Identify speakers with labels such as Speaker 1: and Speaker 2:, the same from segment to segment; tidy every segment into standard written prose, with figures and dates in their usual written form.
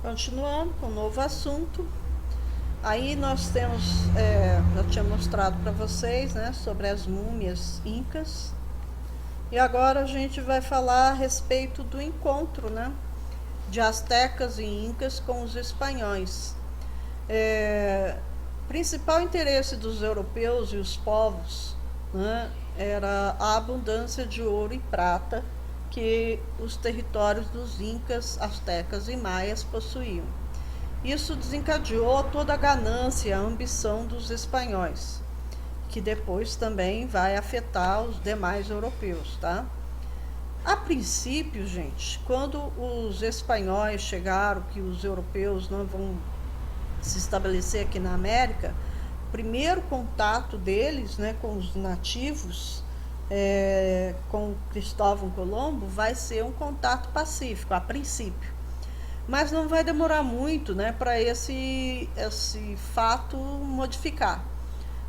Speaker 1: Continuando com um novo assunto. Aí nós temos, já tinha mostrado para vocês, né, sobre as múmias incas. E agora a gente vai falar a respeito do encontro, né, de astecas e incas com os espanhóis. Principal interesse dos europeus e os povos, né, era a abundância de ouro e prata que os territórios dos incas, astecas e maias possuíam. Isso desencadeou toda a ganância, a ambição dos espanhóis, que depois também vai afetar os demais europeus, tá? A princípio, gente, quando os espanhóis chegaram, que os europeus não vão se estabelecer aqui na América, o primeiro contato deles, né, com os nativos, com Cristóvão Colombo, vai ser um contato pacífico, a princípio. Mas não vai demorar muito, né, para esse fato modificar.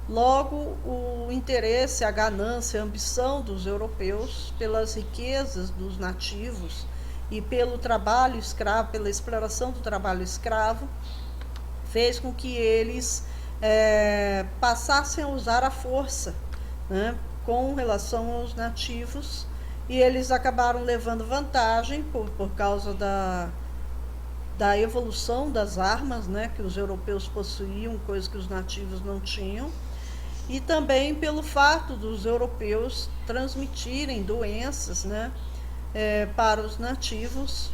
Speaker 1: Logo, o interesse, a ganância, a ambição dos europeus pelas riquezas dos nativos e pelo trabalho escravo, pela exploração do trabalho escravo, fez com que eles passassem a usar a força, né, com relação aos nativos, e eles acabaram levando vantagem por causa da evolução das armas, né, que os europeus possuíam, coisa que os nativos não tinham, e também pelo fato dos europeus transmitirem doenças, né, para os nativos,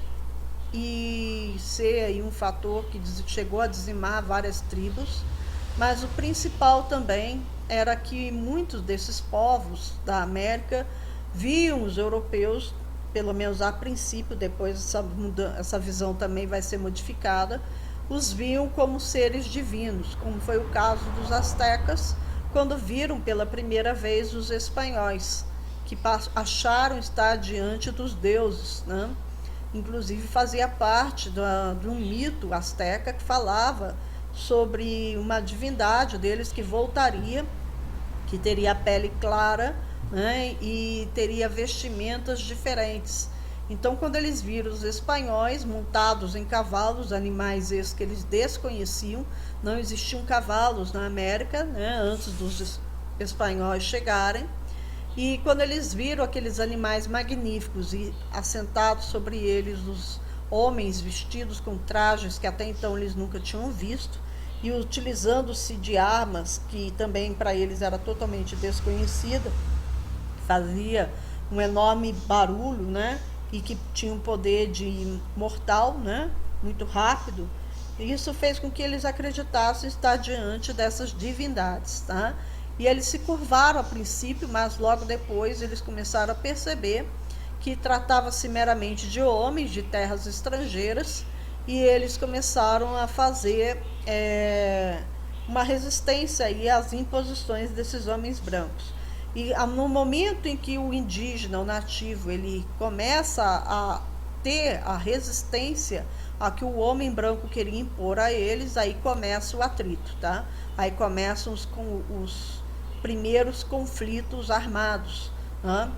Speaker 1: e ser aí um fator que chegou a dizimar várias tribos. Mas o principal também era que muitos desses povos da América viam os europeus, pelo menos a princípio, depois essa visão também vai ser modificada, os viam como seres divinos, como foi o caso dos astecas, quando viram pela primeira vez os espanhóis, que acharam estar diante dos deuses, né? Inclusive fazia parte de um mito asteca que falava sobre uma divindade deles que voltaria, que teria a pele clara, né, e teria vestimentas diferentes. Então, quando eles viram os espanhóis montados em cavalos, animais esses que eles desconheciam, não existiam cavalos na América, né, antes dos espanhóis chegarem. E quando eles viram aqueles animais magníficos e assentados sobre eles os homens vestidos com trajes que até então eles nunca tinham visto, e utilizando-se de armas que também para eles era totalmente desconhecida, fazia um enorme barulho, né? E que tinha um poder de mortal, né? Muito rápido. E isso fez com que eles acreditassem estar diante dessas divindades, tá? E eles se curvaram a princípio, mas logo depois eles começaram a perceber que tratava-se meramente de homens de terras estrangeiras, e eles começaram a fazer uma resistência aí às imposições desses homens brancos. E no momento em que o indígena, o nativo, ele começa a ter a resistência a que o homem branco queria impor a eles, aí começa o atrito, tá? Aí começam os primeiros conflitos armados, né?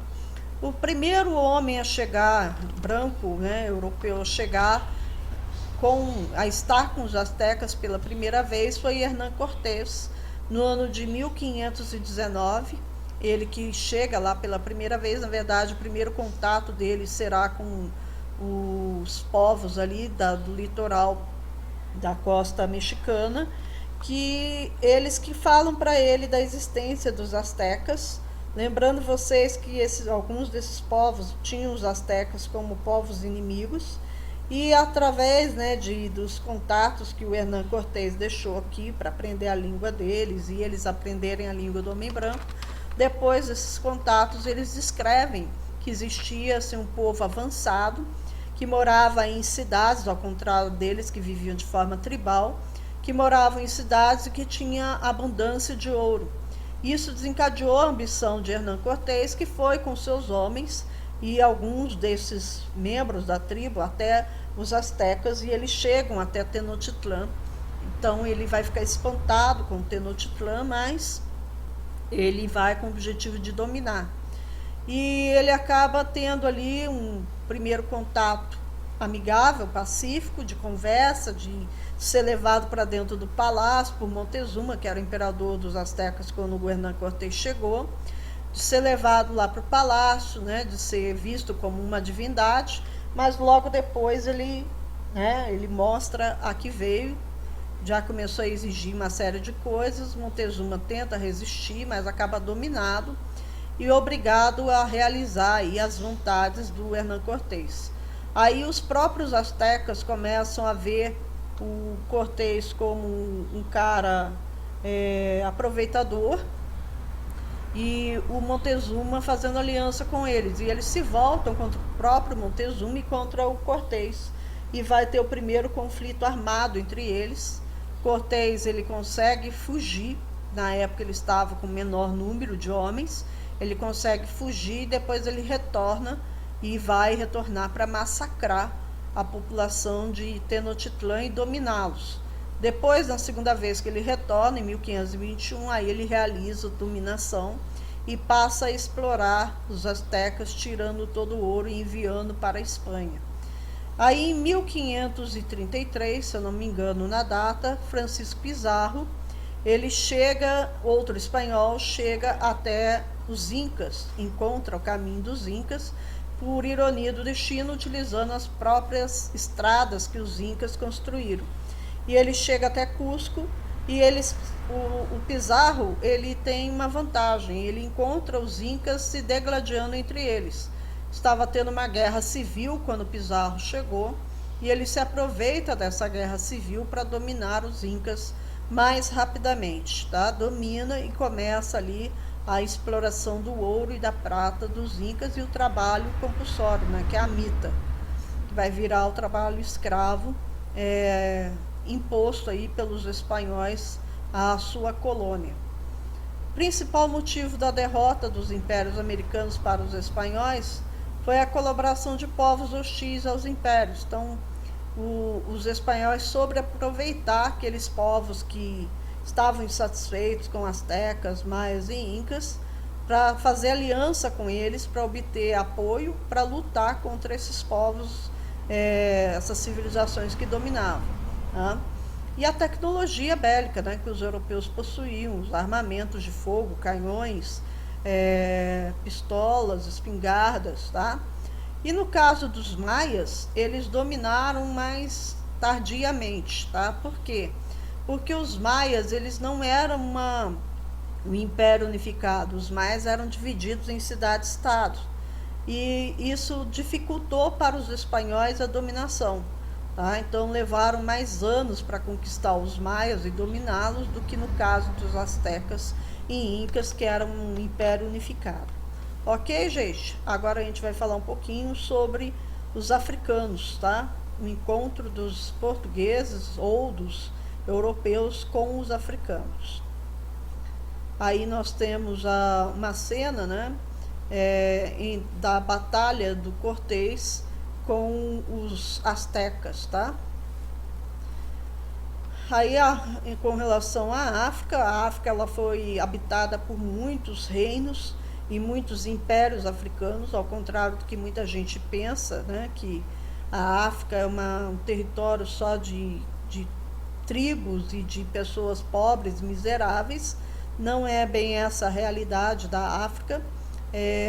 Speaker 1: O primeiro homem a chegar, branco, né, europeu, a estar com os astecas pela primeira vez foi Hernán Cortés, no ano de 1519. Ele que chega lá pela primeira vez, na verdade, o primeiro contato dele será com os povos ali do litoral da costa mexicana, que eles que falam para ele da existência dos astecas. Lembrando vocês que alguns desses povos tinham os astecas como povos inimigos, e através, né, dos contatos que o Hernán Cortés deixou aqui para aprender a língua deles e eles aprenderem a língua do homem branco, depois desses contatos eles descrevem que existia assim, um povo avançado que morava em cidades, ao contrário deles que viviam de forma tribal, que moravam em cidades e que tinha abundância de ouro. Isso desencadeou a ambição de Hernán Cortés, que foi com seus homens e alguns desses membros da tribo até os astecas, e eles chegam até Tenochtitlán. Então ele vai ficar espantado com Tenochtitlán, mas ele vai com o objetivo de dominar. E ele acaba tendo ali um primeiro contato amigável, pacífico, de conversa, de ser levado para dentro do palácio por Montezuma, que era o imperador dos astecas quando o Hernán Cortés chegou, de ser levado lá para o palácio, né, de ser visto como uma divindade, mas logo depois ele mostra a que veio, já começou a exigir uma série de coisas. Montezuma tenta resistir, mas acaba dominado e obrigado a realizar aí as vontades do Hernán Cortés. Aí os próprios astecas começam a ver o Cortés como um cara aproveitador, e o Montezuma fazendo aliança com eles. E eles se voltam contra o próprio Montezuma e contra o Cortés. E vai ter o primeiro conflito armado entre eles. Cortés, ele consegue fugir. Na época ele estava com menor número de homens. Ele consegue fugir e depois ele retorna e vai retornar para massacrar a população de Tenochtitlán e dominá-los. Depois, na segunda vez que ele retorna, em 1521, aí ele realiza a dominação e passa a explorar os astecas, tirando todo o ouro e enviando para a Espanha. Aí, em 1533, se eu não me engano na data, Francisco Pizarro, ele chega, outro espanhol, chega até os Incas, encontra o caminho dos Incas, por ironia do destino, utilizando as próprias estradas que os Incas construíram. E ele chega até Cusco e o Pizarro, ele tem uma vantagem, ele encontra os Incas se degladiando entre eles. Estava tendo uma guerra civil quando Pizarro chegou, e ele se aproveita dessa guerra civil para dominar os Incas mais rapidamente, tá? Domina e começa ali a exploração do ouro e da prata dos Incas e o trabalho compulsório, né, que é a mita, que vai virar o trabalho escravo, imposto aí pelos espanhóis à sua colônia. O principal motivo da derrota dos impérios americanos para os espanhóis foi a colaboração de povos hostis aos impérios. Então, os espanhóis soube aproveitar aqueles povos que estavam insatisfeitos com astecas, maias e incas, para fazer aliança com eles, para obter apoio, para lutar contra esses povos, essas civilizações que dominavam. Tá? E a tecnologia bélica, né, que os europeus possuíam, os armamentos de fogo, canhões, pistolas, espingardas, tá? E no caso dos maias, eles dominaram mais tardiamente, tá? Por quê? Porque os maias, eles não eram um império unificado, os maias eram divididos em cidades-estados, e isso dificultou para os espanhóis a dominação. Tá? Então levaram mais anos para conquistar os maias e dominá-los do que no caso dos astecas e incas, que eram um império unificado. Ok, gente? Agora a gente vai falar um pouquinho sobre os africanos, tá? O encontro dos portugueses ou dos europeus com os africanos. Aí nós temos uma cena, né, da batalha do Cortés com os astecas, tá? Aí, com relação à África, a África ela foi habitada por muitos reinos e muitos impérios africanos, ao contrário do que muita gente pensa, né, que a África é um território só de tribos e de pessoas pobres, miseráveis. Não é bem essa a realidade da África.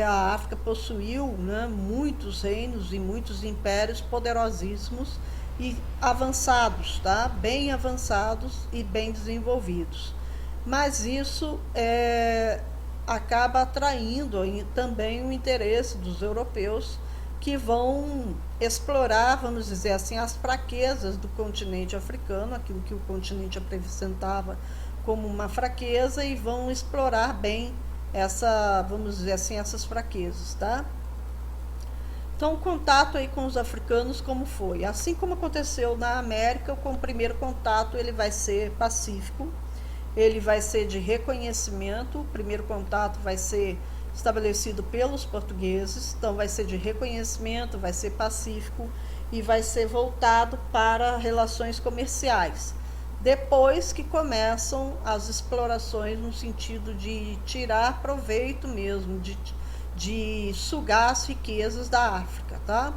Speaker 1: A África possuiu, né, muitos reinos e muitos impérios poderosíssimos e avançados, tá? Bem avançados e bem desenvolvidos. Mas isso acaba atraindo também o interesse dos europeus, que vão explorar, vamos dizer assim, as fraquezas do continente africano, aquilo que o continente apresentava como uma fraqueza, e vão explorar bem vamos dizer assim, essas fraquezas, tá? Então, o contato aí com os africanos, como foi? Assim como aconteceu na América, com o primeiro contato ele vai ser pacífico, ele vai ser de reconhecimento. O primeiro contato vai ser estabelecido pelos portugueses, então vai ser de reconhecimento, vai ser pacífico e vai ser voltado para relações comerciais. Depois que começam as explorações no sentido de tirar proveito mesmo, de sugar as riquezas da África, tá?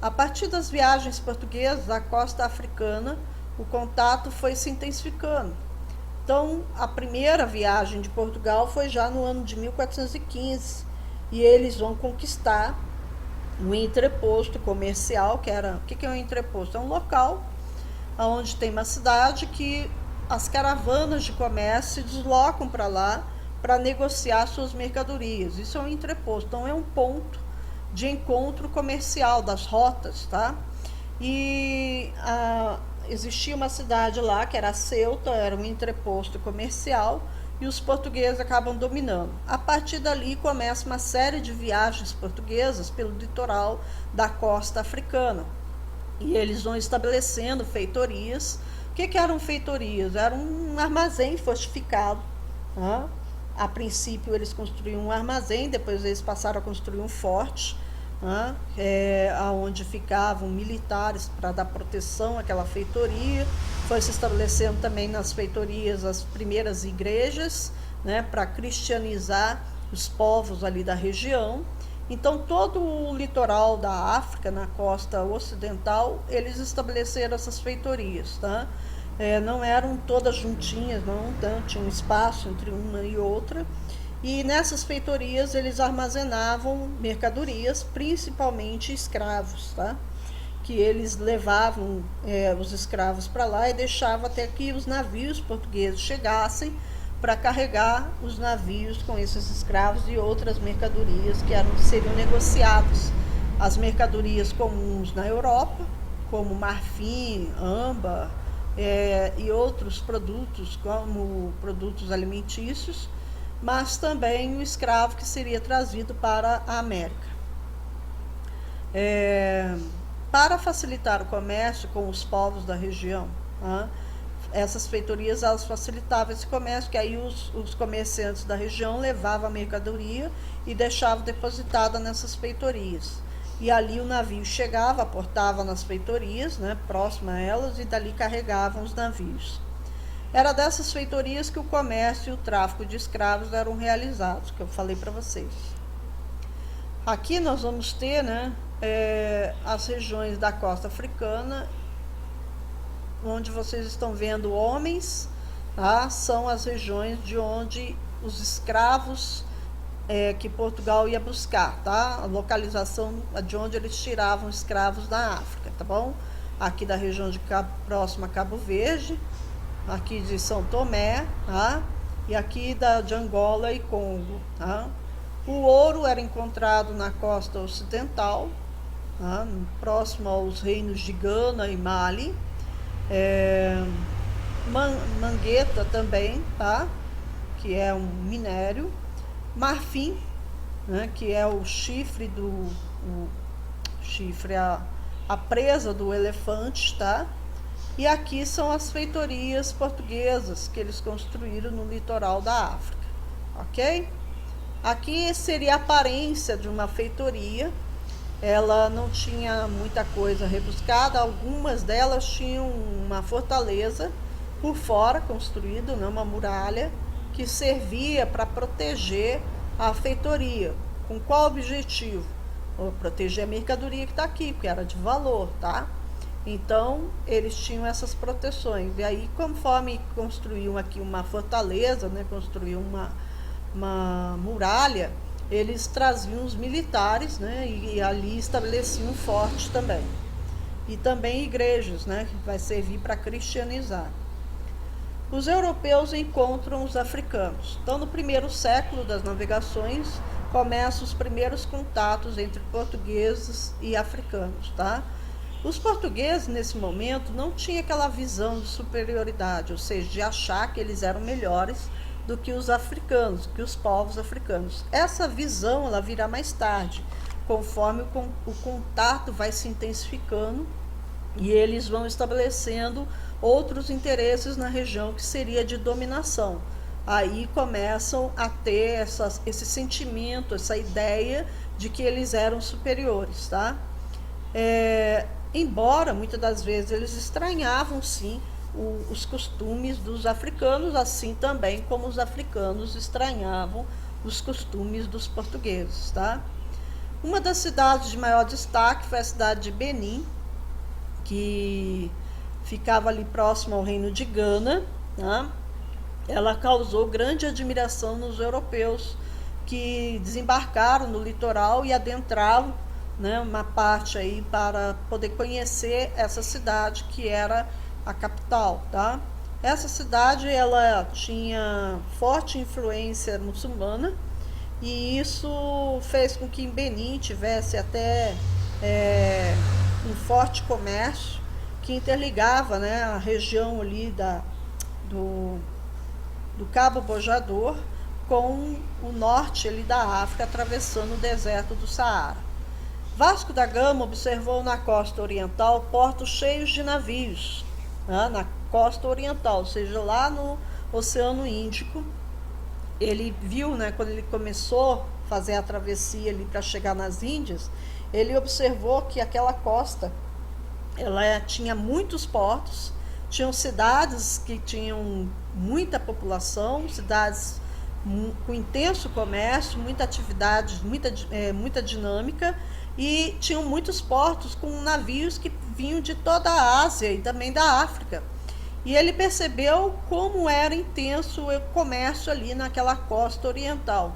Speaker 1: A partir das viagens portuguesas à costa africana, o contato foi se intensificando. Então, a primeira viagem de Portugal foi já no ano de 1415, e eles vão conquistar um entreposto comercial, que era... O que é um entreposto? É um local onde tem uma cidade que as caravanas de comércio se deslocam para lá para negociar suas mercadorias. Isso é um entreposto, então é um ponto de encontro comercial das rotas, tá? E existia uma cidade lá que era Ceuta, era um entreposto comercial, e os portugueses acabam dominando. A partir dali começa uma série de viagens portuguesas pelo litoral da costa africana, e eles vão estabelecendo feitorias. O que eram feitorias? Era um armazém fortificado, né? A princípio eles construíam um armazém, depois eles passaram a construir um forte, né? Onde ficavam militares para dar proteção àquela feitoria. Foi se estabelecendo também nas feitorias as primeiras igrejas, né, para cristianizar os povos ali da região. Então, todo o litoral da África, na costa ocidental, eles estabeleceram essas feitorias, tá? Não eram todas juntinhas, não, tinha um espaço entre uma e outra. E nessas feitorias eles armazenavam mercadorias, principalmente escravos, tá? Que eles levavam os escravos para lá e deixavam até que os navios portugueses chegassem para carregar os navios com esses escravos e outras mercadorias que seriam negociadas. As mercadorias comuns na Europa, como marfim, âmbar, e outros produtos, como produtos alimentícios, mas também o escravo que seria trazido para a América. Para facilitar o comércio com os povos da região, essas feitorias elas facilitavam esse comércio, que aí os comerciantes da região levavam a mercadoria e deixavam depositada nessas feitorias. E ali o navio chegava, aportava nas feitorias, né, próximo a elas, e dali carregavam os navios. Era dessas feitorias que o comércio e o tráfico de escravos eram realizados, que eu falei para vocês. Aqui nós vamos ter, né, as regiões da costa africana, onde vocês estão vendo homens, tá? São as regiões de onde os escravos que Portugal ia buscar, tá? A localização de onde eles tiravam escravos da África, tá bom? Aqui da região de próxima a Cabo Verde, aqui de São Tomé, tá? E aqui de Angola e Congo, tá? O ouro era encontrado na costa ocidental, tá? Próximo aos reinos de Gana e Mali. Mangueta também, tá? Que é um minério. Marfim, né? Que é o chifre a presa do elefante, tá? E aqui são as feitorias portuguesas que eles construíram no litoral da África, ok? Aqui seria a aparência de uma feitoria. Ela não tinha muita coisa rebuscada, algumas delas tinham uma fortaleza por fora construída, né, uma muralha, que servia para proteger a feitoria. Com qual objetivo? Proteger a mercadoria que está aqui, porque era de valor, tá? Então, eles tinham essas proteções. E aí, conforme construíam aqui uma fortaleza, né, construíam uma muralha, eles traziam os militares, né, e ali estabeleciam um forte também. E também igrejas, né, que vai servir para cristianizar. Os europeus encontram os africanos. Então, no primeiro século das navegações, começam os primeiros contatos entre portugueses e africanos, tá? Os portugueses, nesse momento, não tinham aquela visão de superioridade, ou seja, de achar que eles eram melhores do que os africanos, que os povos africanos. Essa visão ela virá mais tarde, conforme o contato vai se intensificando e eles vão estabelecendo outros interesses na região, que seria de dominação. Aí começam a ter esse sentimento, essa ideia de que eles eram superiores, tá? Embora muitas das vezes eles estranhavam sim os costumes dos africanos, assim também como os africanos estranhavam os costumes dos portugueses, tá? Uma das cidades de maior destaque foi a cidade de Benin, que ficava ali próximo ao reino de Gana, tá? Ela causou grande admiração nos europeus que desembarcaram no litoral e adentravam, né, uma parte aí para poder conhecer essa cidade que era a capital, tá? Essa cidade ela tinha forte influência muçulmana e isso fez com que em Benin tivesse até um forte comércio que interligava, né, a região ali do Cabo Bojador com o norte ali da África, atravessando o deserto do Saara. Vasco da Gama observou na costa oriental portos cheios de navios, né, na costa oriental, ou seja, lá no Oceano Índico. Ele viu, né, quando ele começou a fazer a travessia ali para chegar nas Índias, ele observou que aquela costa ela tinha muitos portos, tinham cidades que tinham muita população, cidades com intenso comércio, muita atividade, muita dinâmica, e tinham muitos portos com navios que vinham de toda a Ásia e também da África. E ele percebeu como era intenso o comércio ali naquela costa oriental.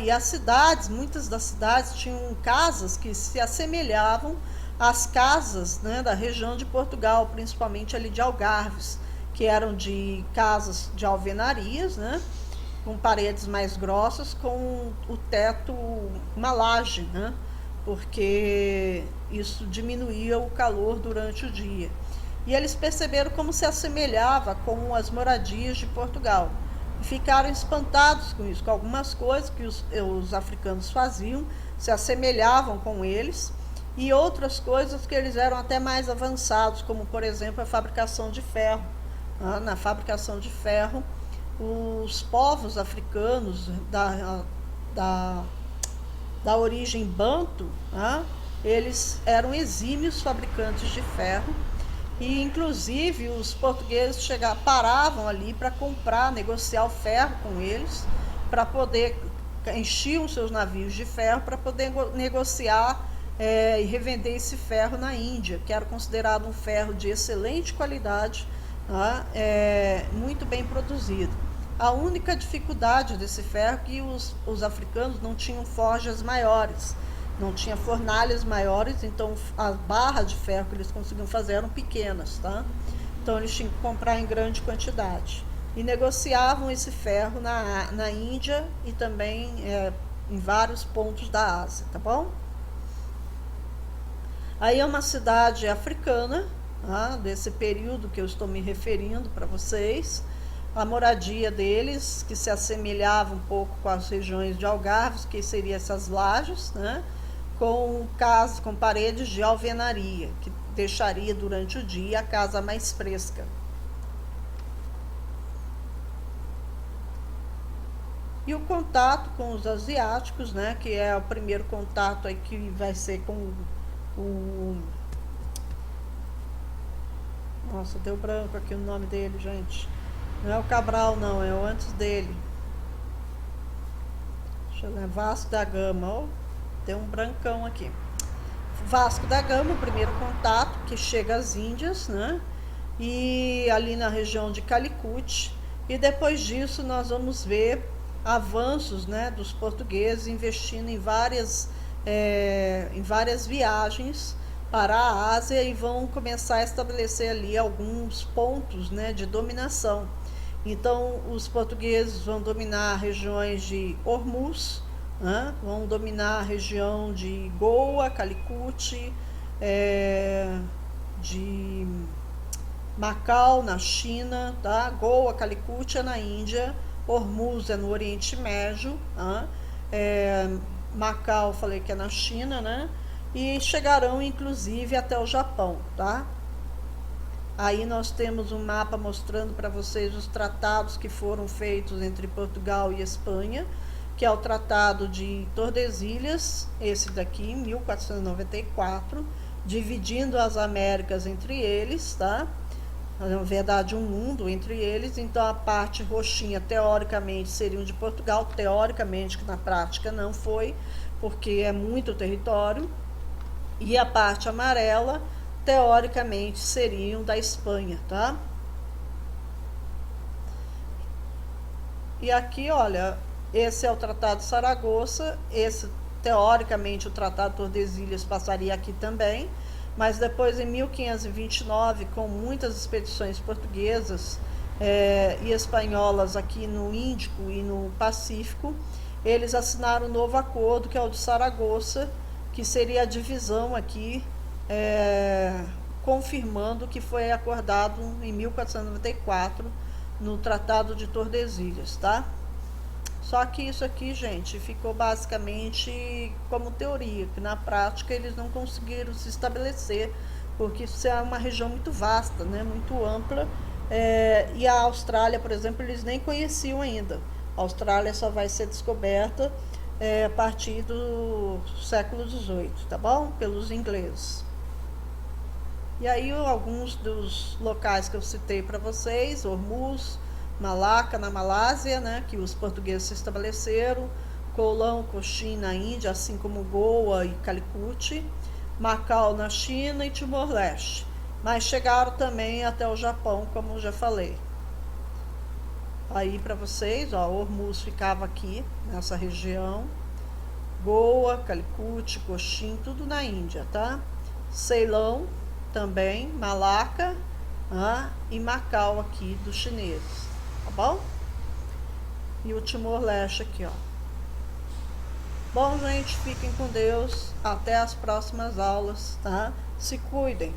Speaker 1: E as cidades, muitas das cidades tinham casas que se assemelhavam às casas, né, da região de Portugal, principalmente ali de Algarves, que eram de casas de alvenarias, né, com paredes mais grossas, com o teto, uma laje, né, porque isso diminuía o calor durante o dia. E eles perceberam como se assemelhava com as moradias de Portugal. E ficaram espantados com isso, com algumas coisas que os africanos faziam, se assemelhavam com eles, e outras coisas que eles eram até mais avançados, como, por exemplo, a fabricação de ferro. Na fabricação de ferro, os povos africanos da origem banto, eles eram exímios fabricantes de ferro, e inclusive os portugueses paravam ali para comprar, negociar o ferro com eles, para poder enchiam seus navios de ferro para poder negociar e revender esse ferro na Índia, que era considerado um ferro de excelente qualidade, muito bem produzido. A única dificuldade desse ferro é que os africanos não tinham forjas maiores, não tinha fornalhas maiores, então as barras de ferro que eles conseguiam fazer eram pequenas, tá? Então eles tinham que comprar em grande quantidade. E negociavam esse ferro na Índia e também em vários pontos da Ásia, tá bom? Aí é uma cidade africana, desse período que eu estou me referindo para vocês. A moradia deles, que se assemelhava um pouco com as regiões de Algarves, que seriam essas lajes, né? Com paredes de alvenaria, que deixaria durante o dia a casa mais fresca. E o contato com os asiáticos, né, que é o primeiro contato aí que vai ser com o... Nossa, deu branco aqui o nome dele, gente. Não é o Cabral, não, é o antes dele. Deixa eu ver, Vasco da Gama, ó. Tem um brancão aqui. Vasco da Gama, o primeiro contato, que chega às Índias, né? E ali na região de Calicut. E depois disso nós vamos ver avanços, né, dos portugueses investindo em várias viagens para a Ásia e vão começar a estabelecer ali alguns pontos, né, de dominação. Então, os portugueses vão dominar regiões de Hormuz, vão dominar a região de Goa, Calicut, de Macau, na China, tá? Goa, Calicut é na Índia, Hormuz é no Oriente Médio, Macau, falei que é na China, né? E chegarão, inclusive, até o Japão, tá? Aí nós temos um mapa mostrando para vocês os tratados que foram feitos entre Portugal e Espanha, que é o Tratado de Tordesilhas, esse daqui, em 1494, dividindo as Américas entre eles, tá? na verdade, um mundo entre eles. Então, a parte roxinha, teoricamente, seriam de Portugal, teoricamente, que na prática não foi, porque é muito território. E a parte amarela, teoricamente, seriam da Espanha, tá? E aqui, olha, esse é o Tratado de Saragoça, esse, teoricamente, o Tratado de Tordesilhas passaria aqui também, mas depois, em 1529, com muitas expedições portuguesas e espanholas aqui no Índico e no Pacífico, eles assinaram um novo acordo, que é o de Saragoça, que seria a divisão aqui, confirmando o que foi acordado em 1494 no Tratado de Tordesilhas, tá? Só que isso aqui, gente, ficou basicamente como teoria, que na prática eles não conseguiram se estabelecer, porque isso é uma região muito vasta, né, muito ampla, e a Austrália, por exemplo, eles nem conheciam ainda. A Austrália só vai ser descoberta a partir do século XVIII, tá bom? Pelos ingleses. E aí alguns dos locais que eu citei para vocês, Hormuz, Malaca na Malásia, né, que os portugueses se estabeleceram, Colão, Cochin na Índia, assim como Goa e Calicut, Macau na China e Timor-Leste. Mas chegaram também até o Japão, como já falei. Aí para vocês, ó, Hormuz ficava aqui, nessa região, Goa, Calicut, Cochin, tudo na Índia, tá? Ceilão também, Malaca e Macau aqui dos chineses, tá bom? E o Timor-Leste aqui, ó. Bom, gente, fiquem com Deus, até as próximas aulas, tá? Se cuidem.